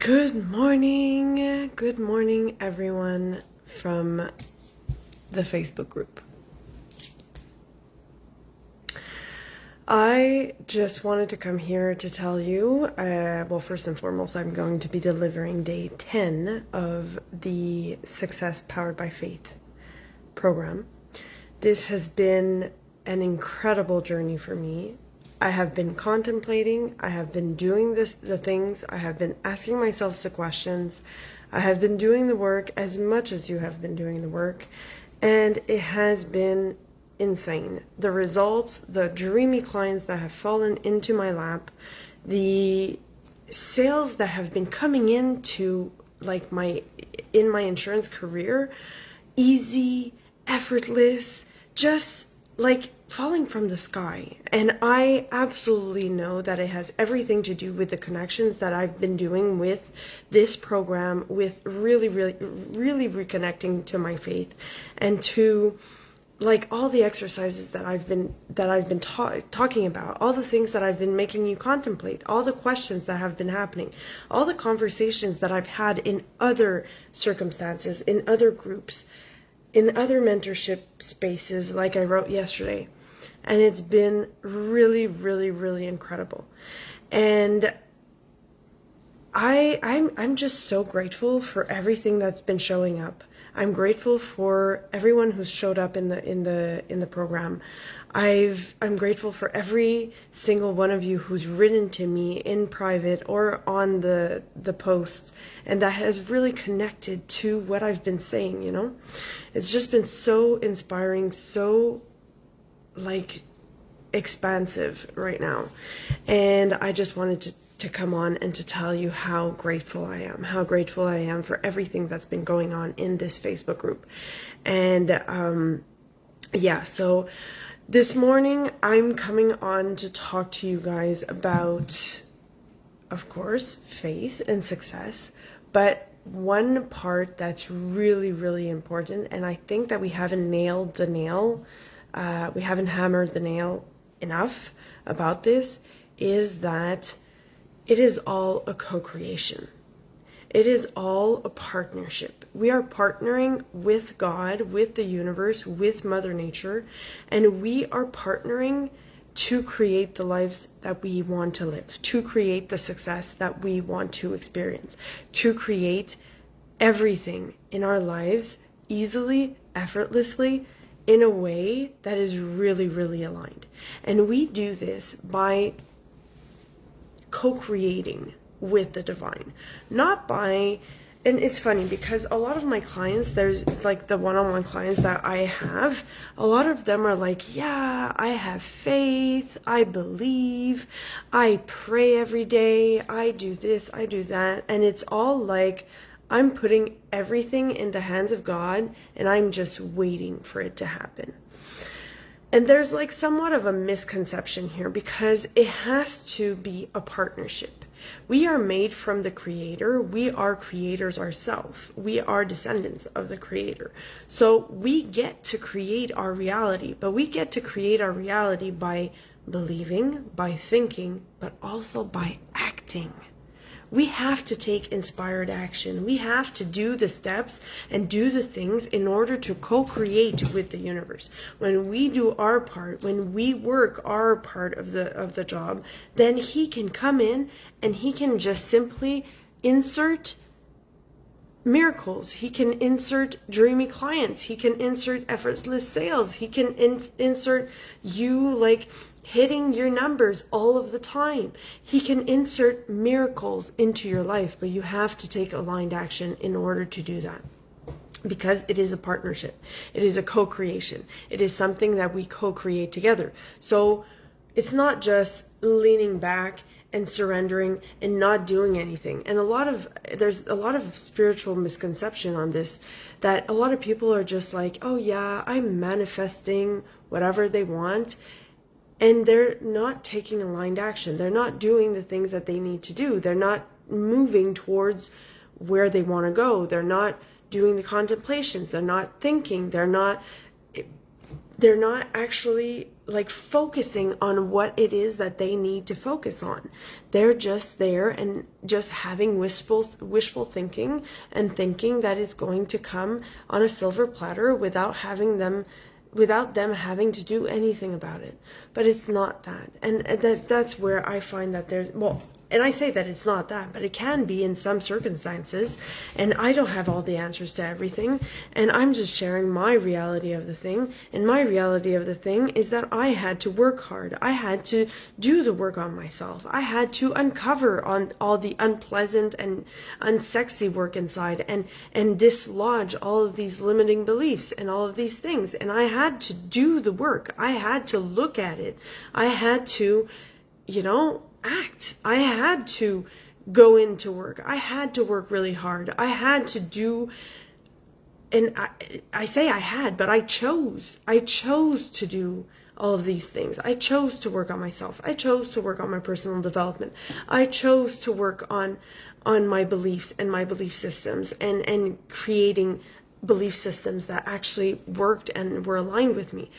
Good morning everyone from the Facebook group. I just wanted to come here to tell you, well, first and foremost, I'm going to be delivering day 10 of the Success Powered by Faith program. This has been an incredible journey for me. I have been contemplating, I have been doing the things, I have been asking myself the questions, I have been doing the work as much as you have been doing the work, and it has been insane. The results, the dreamy clients that have fallen into my lap, the sales that have been coming into my insurance career, easy, effortless, just like falling from the sky. And I absolutely know that it has everything to do with the connections that I've been doing with this program, with really reconnecting to my faith, and to all the exercises that I've been talking about, all the things that I've been making you contemplate, all the questions that have been happening, all the conversations that I've had in other circumstances, in other groups, in other mentorship spaces, like I wrote yesterday. And it's been really incredible. And I'm just so grateful for everything that's been showing up. I'm grateful for everyone who's showed up in the program. I'm grateful for every single one of you who's written to me in private or on the posts, and that has really connected to what I've been saying, you know? It's just been so inspiring, so expansive right now. And I just wanted to come on and to tell you how grateful I am for everything that's been going on in this Facebook group. And so this morning I'm coming on to talk to you guys about, of course, faith and success, but one part that's really important, and I think that we haven't nailed the nail, we haven't hammered the nail enough about this, is that it is all a co-creation. It is all a partnership. We are partnering with God, with the universe, with Mother Nature, and we are partnering to create the lives that we want to live, to create the success that we want to experience, to create everything in our lives easily, effortlessly, in a way that is really aligned. And we do this by co-creating with the divine, not by, and it's funny because a lot of my clients, there's the one-on-one clients that I have, a lot of them are like, yeah, I have faith, I believe, I pray every day, I do this, I do that, and it's all like I'm putting everything in the hands of God and I'm just waiting for it to happen. And there's somewhat of a misconception here, because it has to be a partnership. We are made from the Creator. We are creators ourselves. We are descendants of the Creator. So we get to create our reality, but we get to create our reality by believing, by thinking, but also by acting. We have to take inspired action. We have to do the steps and do the things in order to co-create with the universe. When we do our part, when we work our part of the job, then he can come in and he can just simply insert miracles. He can insert dreamy clients. He can insert effortless sales. He can insert you hitting your numbers all of the time. He can insert miracles into your life, but you have to take aligned action in order to do that. Because it is a partnership. It is a co-creation. It is something that we co-create together. So it's not just leaning back and surrendering and not doing anything. And there's a lot of spiritual misconception on this, that a lot of people are just like, oh yeah, I'm manifesting whatever they want. And they're not taking aligned action. They're not doing the things that they need to do. They're not moving towards where they want to go. They're not doing the contemplations. They're not thinking. They're not they're not actually like focusing on what it is that they need to focus on. They're just there and just having wishful thinking and thinking that it's going to come on a silver platter without them having to do anything about it. But it's not that. And that's where I find that there's, well, and I say that it's not that, but it can be in some circumstances. And I don't have all the answers to everything. And I'm just sharing my reality of the thing. And my reality of the thing is that I had to work hard. I had to do the work on myself. I had to uncover on all the unpleasant and unsexy work inside and dislodge all of these limiting beliefs and all of these things. And I had to do the work. I had to look at it. I had to, act. I had to go into work. I had to work really hard. I had to do, and I say I had, but I chose to do all of these things. I chose to work on myself. I chose to work on my personal development. I chose to work on my beliefs and my belief systems and creating belief systems that actually worked and were aligned with me.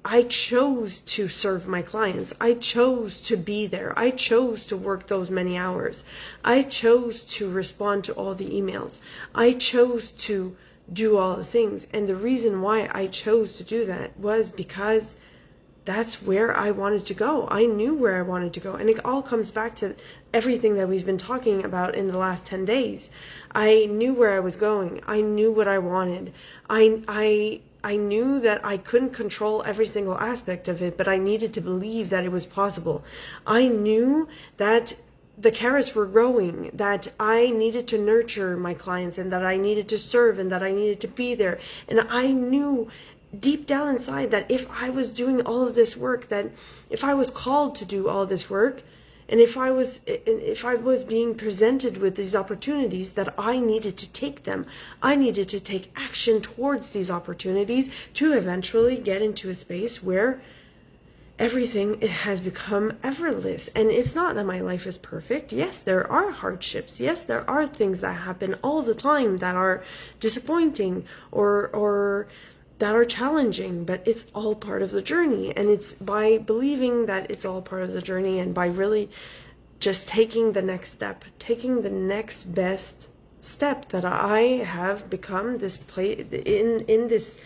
I chose to serve my clients. I chose to be there. I chose to work those many hours. I chose to respond to all the emails. I chose to do all the things. And the reason why I chose to do that was because that's where I wanted to go. I knew where I wanted to go. And it all comes back to everything that we've been talking about in the last 10 days. I knew where I was going. I knew what I wanted. I knew that I couldn't control every single aspect of it, but I needed to believe that it was possible. I knew that the carrots were growing, that I needed to nurture my clients and that I needed to serve and that I needed to be there. And I knew deep down inside that if I was doing all of this work, that if I was called to do all this work, and if I was being presented with these opportunities, that I needed to take them. I needed to take action towards these opportunities to eventually get into a space where everything has become effortless. And it's not that my life is perfect. Yes, there are hardships. Yes, there are things that happen all the time that are disappointing or that are challenging, but it's all part of the journey. And it's by believing that it's all part of the journey and by really just taking the next step, taking the next best step, that I have become this place in this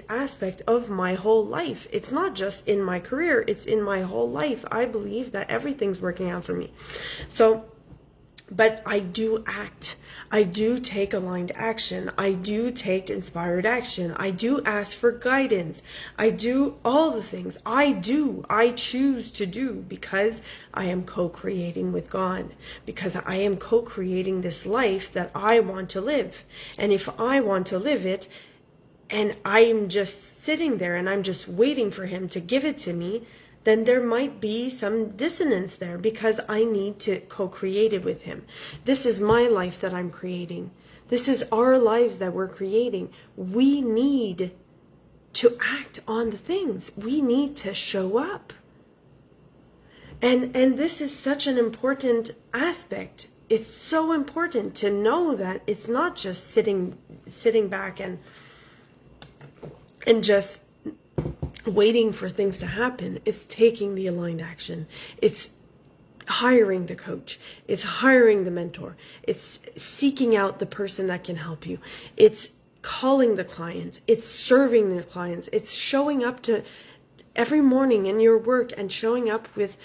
aspect of my whole life. It's not just in my career, it's in my whole life. I believe that everything's working out for me. But I do act. I do take aligned action. I do take inspired action. I do ask for guidance. I do all the things. I choose to do because I am co-creating with God. Because I am co-creating this life that I want to live. And if I want to live it, and I'm just sitting there and I'm just waiting for Him to give it to me, then there might be some dissonance there because I need to co-create it with Him. This is my life that I'm creating. This is our lives that we're creating. We need to act on the things. We need to show up. And this is such an important aspect. It's so important to know that it's not just sitting back and just waiting for things to happen. It's taking the aligned action. It's hiring the coach. It's hiring the mentor. It's seeking out the person that can help you. It's calling the client. It's serving the clients. It's showing up to every morning in your work and showing up with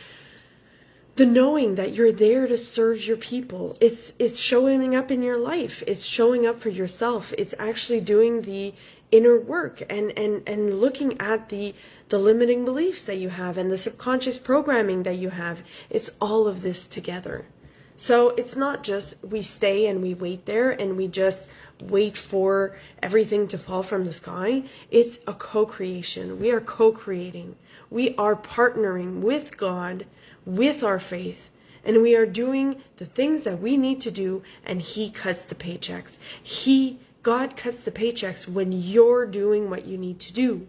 the knowing that you're there to serve your people. It's showing up in your life. It's showing up for yourself. It's actually doing the inner work and looking at the limiting beliefs that you have and the subconscious programming that you have. It's all of this together. So it's not just we stay and we wait there and we just wait for everything to fall from the sky. It's a co-creation. We are co-creating. We are partnering with God, with our faith, and we are doing the things that we need to do, and He cuts the paychecks. God cuts the paychecks when you're doing what you need to do,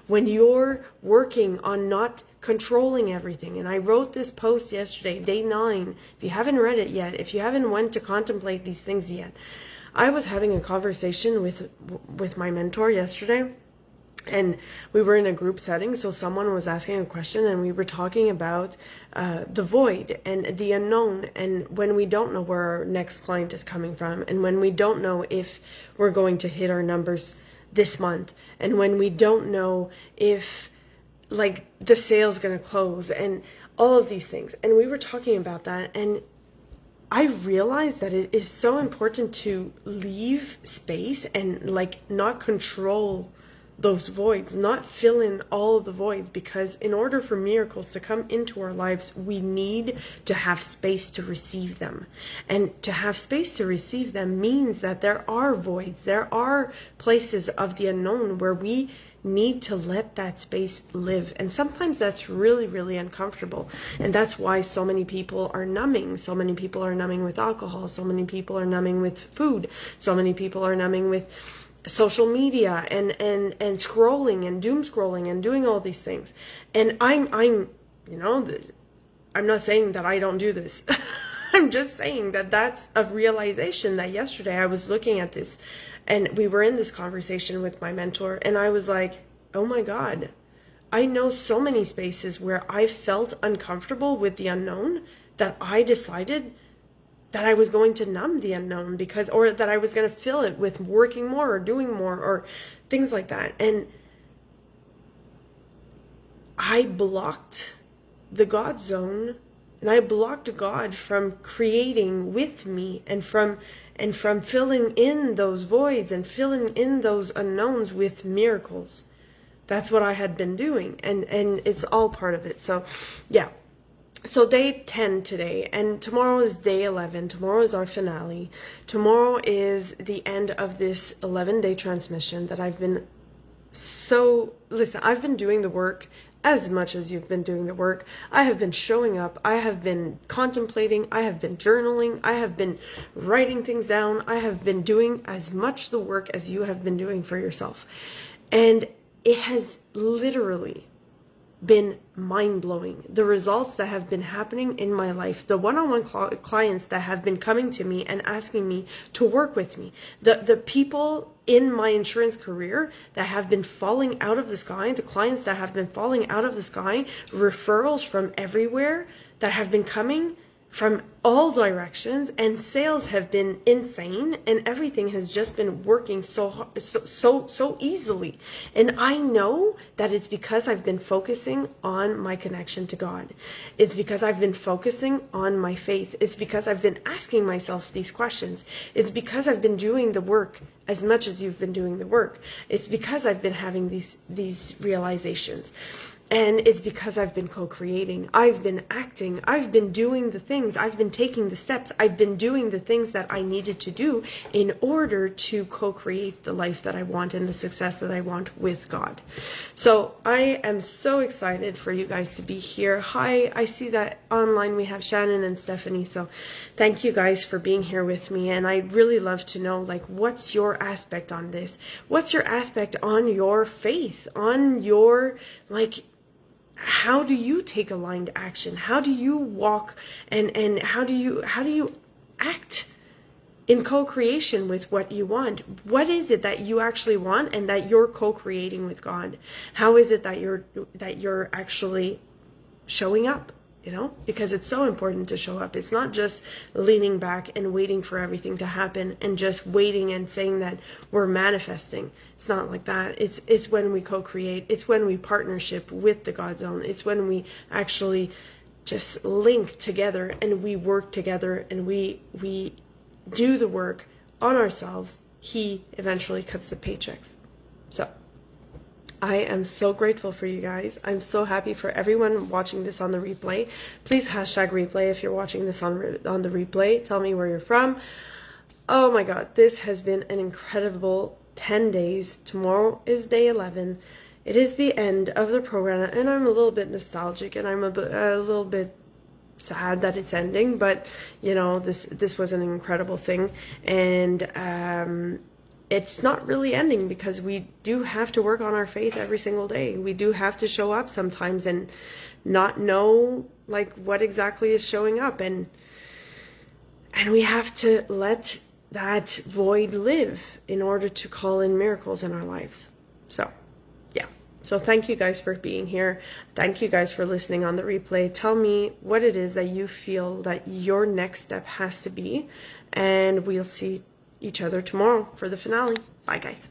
when you're working on not controlling everything. And I wrote this post yesterday, day 9. If you haven't read it yet, if you haven't went to contemplate these things yet, I was having a conversation with my mentor yesterday, And we were in a group setting, so someone was asking a question, and we were talking about the void and the unknown, and when we don't know where our next client is coming from, and when we don't know if we're going to hit our numbers this month, and when we don't know if like the sale's going to close, and all of these things. And we were talking about that, and I realized that it is so important to leave space and like not control those voids, not fill in all of the voids, because in order for miracles to come into our lives, we need to have space to receive them. And to have space to receive them means that there are voids, there are places of the unknown where we need to let that space live. And sometimes that's really, really uncomfortable. And that's why so many people are numbing. So many people are numbing with alcohol. So many people are numbing with food. So many people are numbing with social media and scrolling and doom scrolling and doing all these things. And I'm not saying that I don't do this. I'm just saying that that's a realization that yesterday I was looking at this, and we were in this conversation with my mentor, and I was like, oh my God, I know so many spaces where I felt uncomfortable with the unknown that I decided that I was going to numb the unknown or that I was going to fill it with working more or doing more or things like that. And I blocked the God zone, and I blocked God from creating with me and from filling in those voids and filling in those unknowns with miracles. That's what I had been doing, and it's all part of it. So yeah. So day 10 today, and tomorrow is day 11. Tomorrow is our finale. Tomorrow is the end of this 11-day transmission that I've been I've been doing the work as much as you've been doing the work. I have been showing up. I have been contemplating. I have been journaling. I have been writing things down. I have been doing as much the work as you have been doing for yourself. And it has literally been mind-blowing. The results that have been happening in my life, the one-on-one clients that have been coming to me and asking me to work with me, the people in my insurance career that have been falling out of the sky, the clients that have been falling out of the sky, referrals from everywhere that have been coming from all directions, and sales have been insane, and everything has just been working so easily. And I know that it's because I've been focusing on my connection to God. It's because I've been focusing on my faith. It's because I've been asking myself these questions. It's because I've been doing the work as much as you've been doing the work. It's because I've been having these realizations. And it's because I've been co-creating, I've been acting, I've been doing the things, I've been taking the steps, I've been doing the things that I needed to do in order to co-create the life that I want and the success that I want with God. So I am so excited for you guys to be here. Hi, I see that online we have Shannon and Stephanie. So thank you guys for being here with me. And I'd really love to know, like, what's your aspect on this? What's your aspect on your faith, on your, like, how do you take aligned action? How do you walk and how do you act in co-creation with what you want? What is it that you actually want and that you're co-creating with God? How is it that you're actually showing up? You know, because it's so important to show up. It's not just leaning back and waiting for everything to happen and just waiting and saying that we're manifesting. It's not like that. It's when we co-create. It's when we partnership with the God Zone. It's when we actually just link together and we work together and we do the work on ourselves. He eventually cuts the paychecks. So I am so grateful for you guys. I'm so happy for everyone watching this on the replay. Please hashtag replay if you're watching this on the replay. Tell me where you're from. Oh my God, this has been an incredible 10 days. Tomorrow is day 11. It is the end of the program, and I'm a little bit nostalgic, and I'm a little bit sad that it's ending. But you know, this was an incredible thing, and it's not really ending because we do have to work on our faith every single day. We do have to show up sometimes and not know like what exactly is showing up, and we have to let that void live in order to call in miracles in our lives. So yeah, So thank you guys for being here. Thank you guys for listening on the replay. Tell me what it is that you feel that your next step has to be, and we'll see each other tomorrow for the finale. Bye, guys.